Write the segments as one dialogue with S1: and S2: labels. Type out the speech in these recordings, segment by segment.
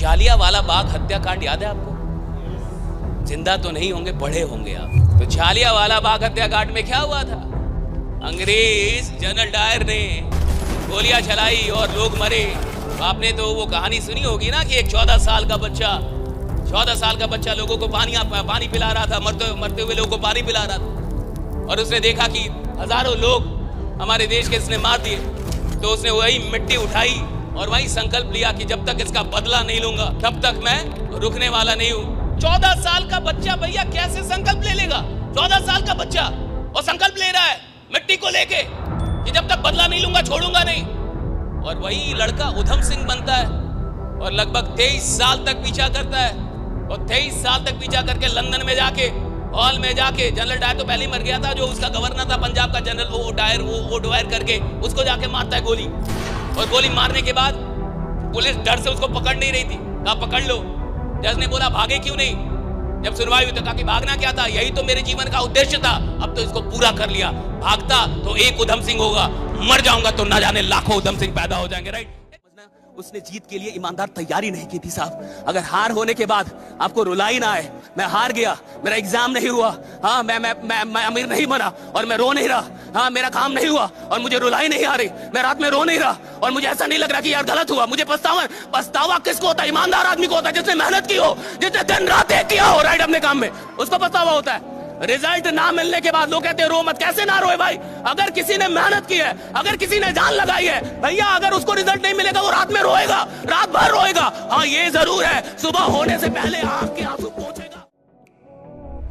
S1: जालियांवाला बाग हत्याकांड याद है आपको? जिंदा तो नहीं होंगे, पढ़े होंगे आप। तो जालियांवाला बाग हत्याकांड में क्या हुआ था? अंग्रेज जनरल डायर ने गोलियां चलाई और लोग मरे। आपने तो वो कहानी सुनी होगी ना कि एक 14 साल का बच्चा लोगों को पानी पिला रहा था, मरते हुए लोगों को पानी पिला रहा था, और उसने देखा कि हजारों लोग हमारे देश के इसने मार दिए। तो उसने वही मिट्टी उठाई और वही संकल्प लिया कि जब तक इसका बदला नहीं लूंगा तब तक मैं रुकने वाला नहीं हूं। 14 साल का बच्चा भैया कैसे संकल्प ले लेगा? 14 साल का बच्चा और संकल्प ले रहा है मिट्टी को लेके कि जब तक बदला नहीं लूंगा छोड़ूंगा नहीं। और वही लड़का उधम सिंह बनता है और लगभग 23 साल तक पीछा करता है, और 23 साल तक पीछा करके लंदन में जाके हॉल में जाके, जनरल डायर तो पहले ही मर गया था, जो उसका गवर्नर था पंजाब का जनरल वो डायर करके उसको जाके मारता है गोली। और गोली मारने के बाद पुलिस डर से उसको पकड़ नहीं रही थी, कहा पकड़ लो। जज ने बोला भागे क्यों नहीं? जब सुनवाई हुई तो कहा कि भागना क्या था, यही तो मेरे जीवन का उद्देश्य था, अब तो इसको पूरा कर लिया। भागता तो एक उधम सिंह होगा, मर जाऊंगा तो ना जाने लाखों उधम सिंह पैदा हो जाएंगे। राइट? उसने जीत के लिए ईमानदार तैयारी नहीं की थी साहब। अगर हार होने के बाद आपको रुलाई ना आए, मैं हार गया, मेरा एग्जाम नहीं हुआ, हाँ मैं अमीर नहीं बना और मैं रो नहीं रहा, हाँ मेरा काम नहीं हुआ और मुझे रुलाई नहीं आ रही, मैं रात में रो नहीं रहा और मुझे ऐसा नहीं लग रहा कि यार गलत हुआ, मुझे पछतावा किसको होता है? ईमानदार आदमी को होता है, जिसने मेहनत की हो, जिसने दिन रात एक किया हो राइट अपने काम में, उसको पछतावा होता है। रिजल्ट ना मिलने के बाद लोग कहते हैं रो मत। कैसे ना रोए भाई? अगर किसी ने मेहनत की है, अगर किसी ने जान लगाई है भैया, अगर उसको रिजल्ट नहीं मिलेगा वो रात में रोएगा, रात भर रोएगा। हाँ ये जरूर है, सुबह होने से पहले आंख के आंसू पहुंचेगा।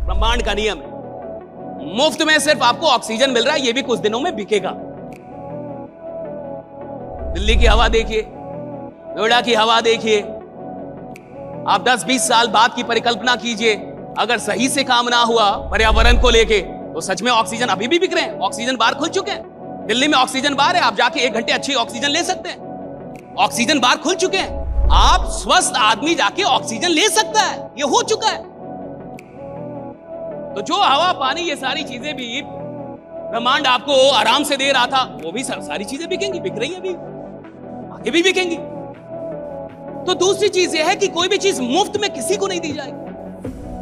S1: ब्रह्मांड का नियम है, मुफ्त में सिर्फ आपको ऑक्सीजन मिल रहा है, ये भी कुछ दिनों में बिकेगा। दिल्ली की हवा देखिए, नोएडा की हवा देखिए, आप 10-20 साल बाद की परिकल्पना कीजिए। अगर सही से काम ना हुआ पर्यावरण को लेके तो सच में ऑक्सीजन अभी भी बिक रहे हैं। ऑक्सीजन बार खुल चुके हैं, दिल्ली में ऑक्सीजन बार है, आप जाके 1 घंटे अच्छी ऑक्सीजन ले सकते हैं। ऑक्सीजन बार खुल चुके हैं, आप स्वस्थ आदमी जाके ऑक्सीजन ले सकता है, ये हो चुका है। तो जो हवा पानी ये सारी चीजें भी ब्रह्मांड आपको आराम से दे रहा था, वो भी सारी चीजें बिकेंगी, बिक रही है अभी, आगे भी बिकेंगी। तो दूसरी चीज ये है कि कोई भी चीज मुफ्त में किसी को नहीं दी जाएगी।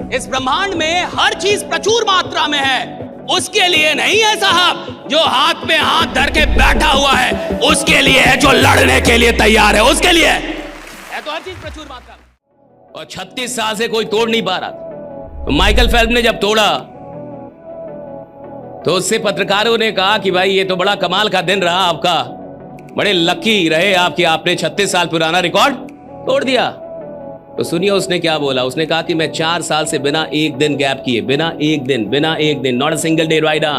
S1: इस ब्रह्मांड में हर चीज प्रचुर मात्रा में है, उसके लिए नहीं है साहब जो हाथ पे हाथ धर के बैठा हुआ है, उसके लिए है जो लड़ने के लिए तैयार है, उसके लिए है तो हर चीज प्रचुर मात्रा में। और 36 साल से कोई तोड़ नहीं पा रहा था। तो माइकल फेल्प्स ने जब तोड़ा तो उससे पत्रकारों ने कहा कि भाई ये तो बड़ा कमाल का दिन रहा आपका, बड़े लकी रहे आप कि आपने 36 साल पुराना रिकॉर्ड तोड़ दिया। तो सुनिए उसने क्या बोला। उसने कहा कि मैं 4 साल से बिना एक दिन गैप किए, बिना एक दिन, नॉट अ सिंगल डे राइडा।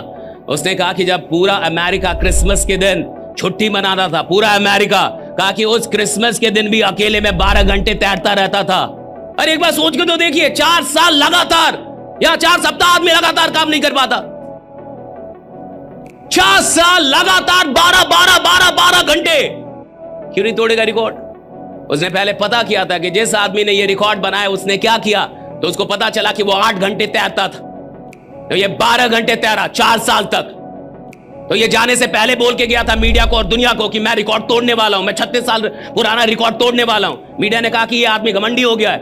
S1: उसने कहा कि जब पूरा अमेरिका क्रिसमस के दिन छुट्टी मनाता था, पूरा अमेरिका, कहा कि उस क्रिसमस के दिन भी अकेले में 12 घंटे तैरता रहता था। अरे एक बार सोच के तो देखिए, 4 साल लगातार या 4 सप्ताह आदमी लगातार काम नहीं कर पाता। 4 साल लगातार 12 घंटे, क्यों नहीं तोड़ेगा रिकॉर्ड? उसने पहले पता किया था कि जिस आदमी ने ये रिकॉर्ड बनाया उसने क्या किया, तो उसको पता चला कि वो 8 घंटे तैरता था, तो ये 12 घंटे तैरा 4 साल तक। तो ये जाने से पहले बोल के गया था मीडिया को और दुनिया को कि मैं रिकॉर्ड तोड़ने वाला हूं, मैं 36 साल पुराना रिकॉर्ड तोड़ने वाला हूं। मीडिया ने कहा कि ये आदमी घमंडी हो गया है,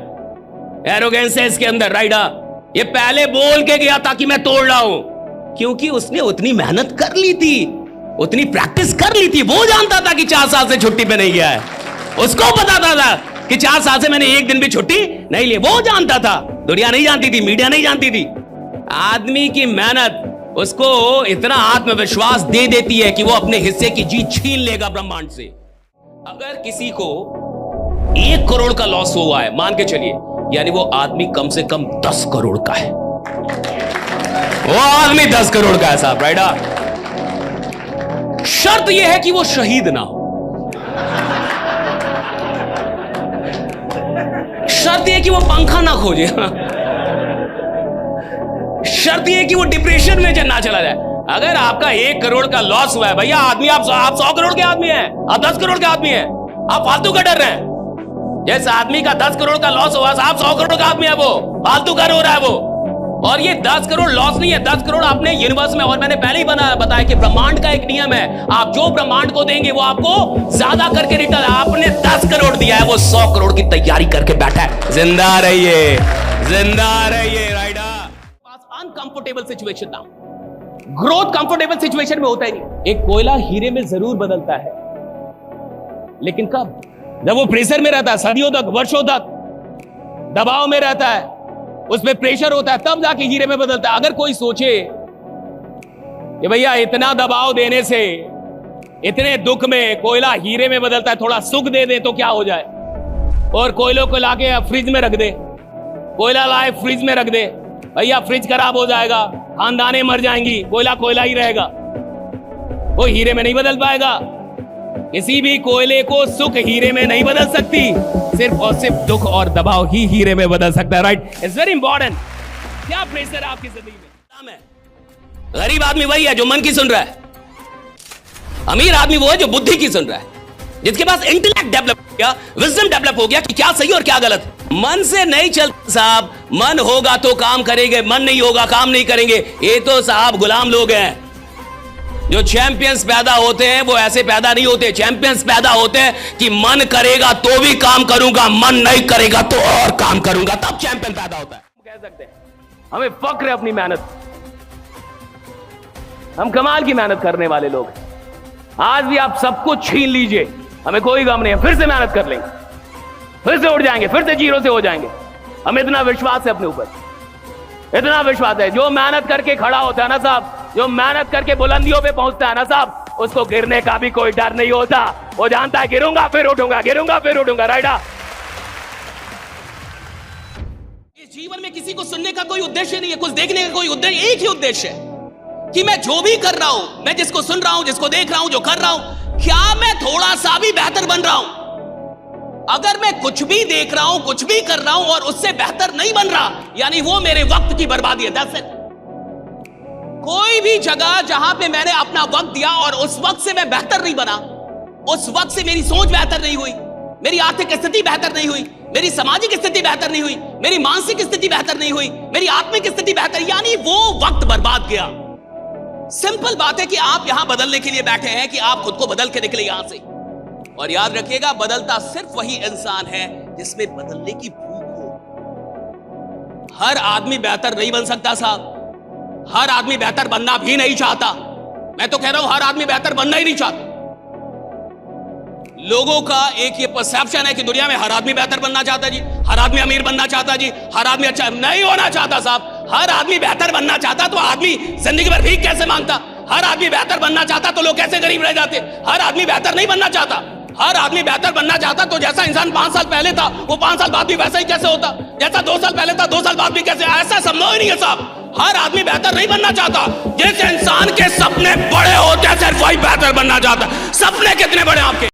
S1: एरोगेंस है इसके अंदर राइडा। ये पहले बोल के गया था कि मैं तोड़ रहा हूं, क्योंकि उसने उतनी मेहनत कर ली थी, उतनी प्रैक्टिस कर ली थी। वो जानता था कि 4 साल से छुट्टी पे नहीं गया है, उसको पता था कि 4 साल से मैंने एक दिन भी छुट्टी नहीं ली। वो जानता था, दुनिया नहीं जानती थी, मीडिया नहीं जानती थी। आदमी की मेहनत उसको इतना आत्मविश्वास दे देती है कि वो अपने हिस्से की जीत छीन लेगा ब्रह्मांड से। अगर किसी को 1 करोड़ का लॉस हुआ है, मान के चलिए, यानी वो आदमी कम से कम 10 करोड़ का है। वो आदमी 10 करोड़ का है साहब, राइडा। शर्त यह है कि वो शहीद ना हो, शर्त यह कि वो पंखा ना खोजे, शर्त यह कि वो डिप्रेशन में ना चला जाए। अगर आपका 1 करोड़ का लॉस हुआ है भैया, आदमी आप 100 करोड़ के आदमी हैं, आप 10 करोड़ के आदमी हैं, आप फालतू का डर रहे हैं। जिस आदमी का 10 करोड़ का लॉस हुआ, आप 100 करोड़ का आदमी है, वो फालतू का रो रहा है। वो और ये 10 करोड़ लॉस नहीं है, 10 करोड़ आपने यूनिवर्स में, और मैंने पहले ही बताया कि ब्रह्मांड का एक नियम है, आप जो ब्रह्मांड को देंगे वो आपको ज्यादा करके रिटर्न। आपने 10 करोड़ दिया है, वो 100 करोड़ की तैयारी करके बैठा है। जिंदा रहिए, जिंदा रहिए राइडा। अनकंफर्टेबल सिचुएशन ना, ग्रोथ कंफर्टेबल सिचुएशन में होता ही नहीं। एक कोयला हीरे में जरूर बदलता है, लेकिन कब? जब वो प्रेशर में रहता है, सदियों तक, वर्षों तक दबाव में रहता है, उसमें प्रेशर होता है, तब जाके हीरे में बदलता है। अगर कोई सोचे कि भैया इतना दबाव देने से, इतने दुख में कोयला हीरे में बदलता है, थोड़ा सुख दे दे तो क्या हो जाए, और कोयलों को लाके फ्रिज में रख दे, कोयला लाए फ्रिज में रख दे, भैया फ्रिज खराब हो जाएगा, खानदानें मर जाएंगी, कोयला कोयला ही रहेगा, वो हीरे में नहीं बदल पाएगा। किसी भी कोयले को सुख हीरे में नहीं बदल सकती, सिर्फ और सिर्फ दुख और दबाव ही हीरे में बदल सकता है। Right, it's very important. क्या प्रेशर है आपकी जिंदगी में? गरीब आदमी वही है जो मन की सुन रहा है, अमीर आदमी वो है जो बुद्धि की सुन रहा है, जिसके पास इंटेलेक्ट डेवलप हो गया, विजडम डेवलप हो गया कि क्या सही और क्या गलत। मन से नहीं चलता साहब, मन होगा तो काम करेंगे, मन नहीं होगा काम नहीं करेंगे। ये तो साहब गुलाम लोग हैं। जो चैंपियंस पैदा होते हैं वो ऐसे पैदा नहीं होते। चैंपियंस पैदा होते हैं कि मन करेगा तो भी काम करूंगा, मन नहीं करेगा तो और काम करूंगा, तब चैंपियन पैदा होता है। कह सकते हैं हमें फक्र है अपनी मेहनत, हम कमाल की मेहनत करने वाले लोग। आज भी आप सब कुछ छीन लीजिए, हमें कोई गम नहीं है, फिर से मेहनत कर लेंगे, फिर से उठ जाएंगे, फिर से जीरो से हो जाएंगे। हमें इतना विश्वास है अपने ऊपर, इतना विश्वास है। जो मेहनत करके खड़ा होता है ना साहब, जो मेहनत करके बुलंदियों पे पहुंचता है ना साहब, उसको गिरने का भी कोई डर नहीं होता। वो जानता है गिरूंगा फिर उठूंगा, गिरूंगा फिर उठूंगा। राइडा, इस जीवन में किसी को सुनने का कोई उद्देश्य नहीं है, कुछ देखने का कोई उद्देश्य, एक ही उद्देश्य है कि मैं जो भी कर रहा हूं, मैं जिसको सुन रहा हूं, जिसको देख रहा हूं, जो कर रहा हूं, क्या मैं थोड़ा सा भी बेहतर बन रहा हूं? अगर मैं कुछ भी देख रहा हूं, कुछ भी कर रहा हूं और उससे बेहतर नहीं बन रहा, यानी वो मेरे वक्त की बर्बादी है। That's it. कोई भी जगह जहां पे मैंने अपना वक्त दिया और उस वक्त से मैं बेहतर नहीं बना, उस वक्त से मेरी सोच बेहतर नहीं हुई, मेरी आर्थिक स्थिति बेहतर नहीं हुई, मेरी सामाजिक स्थिति बेहतर नहीं हुई, मेरी मानसिक स्थिति बेहतर नहीं हुई, मेरी आत्मिक स्थिति बेहतर, यानी वो वक्त बर्बाद गया। सिंपल बात है कि आप यहां बदलने के लिए बैठे हैं कि आप खुद को बदल के निकले यहां से। और याद रखिएगा, बदलता सिर्फ वही इंसान है जिसमें बदलने की भूख हो। हर आदमी बेहतर नहीं बन सकता साहब, हर आदमी बेहतर बनना भी नहीं चाहता। मैं तो कह रहा हूं हर आदमी बेहतर बनना ही नहीं चाहता। लोगों का एक ये परसेप्शन है कि दुनिया में हर आदमी बेहतर बनना चाहता जी, हर आदमी अमीर बनना चाहता जी, हर आदमी अच्छा नहीं होना चाहता साहब। हर आदमी बेहतर बनना चाहता तो आदमी जिंदगी भर भीख कैसे मांगता? हर आदमी बेहतर बनना चाहता तो लोग कैसे गरीब रह जाते? हर आदमी बेहतर नहीं बनना चाहता। हर आदमी बेहतर बनना चाहता तो जैसा इंसान 5 साल पहले था वो 5 साल बाद भी वैसा ही कैसे होता, जैसा 2 साल पहले था 2 साल बाद भी कैसे? ऐसा संभव ही नहीं है साहब। हर आदमी बेहतर नहीं बनना चाहता। जिस इंसान के सपने बड़े होते हैं सिर्फ वही बेहतर बनना चाहता। सपने कितने बड़े आपके?